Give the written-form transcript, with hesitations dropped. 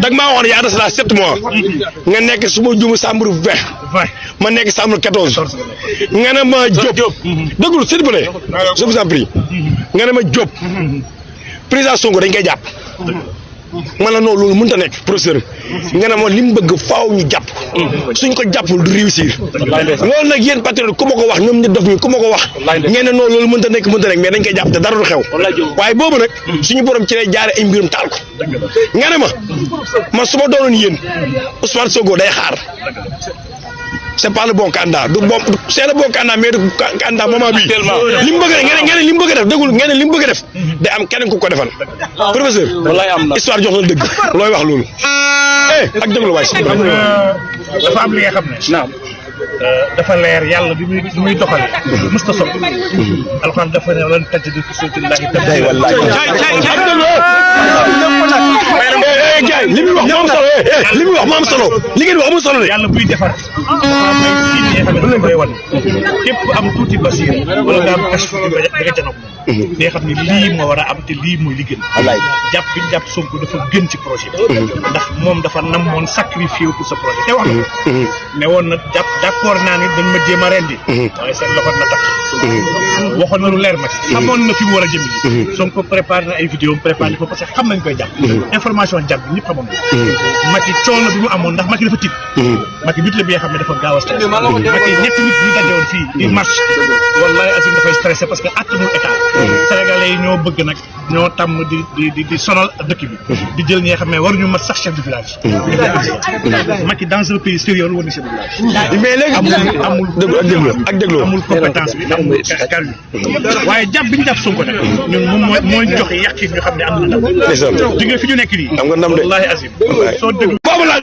dag maa waxoon yaa des la 7 mois nga nekk su ma juumu chambre 20 ma nekk chambre 14 nga ne ma Diop déglu s'il vous plaît je vous en prie nga ne ma Diop président Sonko dañ koy jàpp man la non loolu mënut a nekk professeur nga ne ma li mu bëgg faaw ñu jàpp suñ ko jàppul du réussir loolu nag yéen patriote ku ma ko wax ñoom ñi dof ñi ku ma ko wax ngeen ne non loolu mënut a nekk mais dañ koy jàpp te dara du xew waaye boobu nag suñu borom ci lay jaare ay mbirum taal ko nga ne ma man su ma doonoon yéen Ousmane Sonko day xaar c'est pas le bon candidat du bon c'est le bon candidat mais du candidat moment bi li mu bëgg ngeen li mu bëgg def dégul ngeen li mu bëgg def day am keneen ku ko defal professeur histoire jox na dëgg looy wax loolu ak déglu waay dafa am li nga xam ne dafa leer yàlla bi muy doxale musta sopp alxuraan dafa ne lan tajid fi sunnatillahi tabdila gaay li muy wax moo am solo li muy wax moo am solo li ngeen wax amul solo de yàlla buy defar dafa am ay signe yi nga xam ne dañ koy wan képp ku am tuuti basir wala nga am kashf da nga ca nopp nga xam ne lii moo war a am te lii mooy li gën jàpp bi jàpp Sonko dafa gën ci projet bi ndax moom dafa namoon sacrifié pour ce projet te wax na ne woon na jàpp d'accord naa ni dañ ma jéem a rendi waaye seen loxo na tax waxoon na lu leer ma xamoon na fi mu war a jëm ji Sonko préparé na ay vidéo préparé ko parce que xam nañ koy jàpp information jàpp bi ñëpp xamoon na Macky coono bi mu amoon ndax Macky dafa tiit Macky nit la bi nga xam ne dafa gaaw a stressé Macky ñetti nit ñu dajewoon fii di marche wallahi Azim dafay stressé parce que attanul état sénégalais yi ñoo bëgg nag ñoo tàmm di sonal dëkk bi di jël ñi nga xam ne waruñu mat sax chef de village Macky dans un pays sérieux woon na chef de village mais léegi amul compétence bi amul kar bi waaye jàpp bi ñu jàpp Sonko nag ñun moom mooy joxe yàqin ñu xam ne am na ndam di nga fi ñu nekk nii am nga ndam de wallahi Azim soo déglu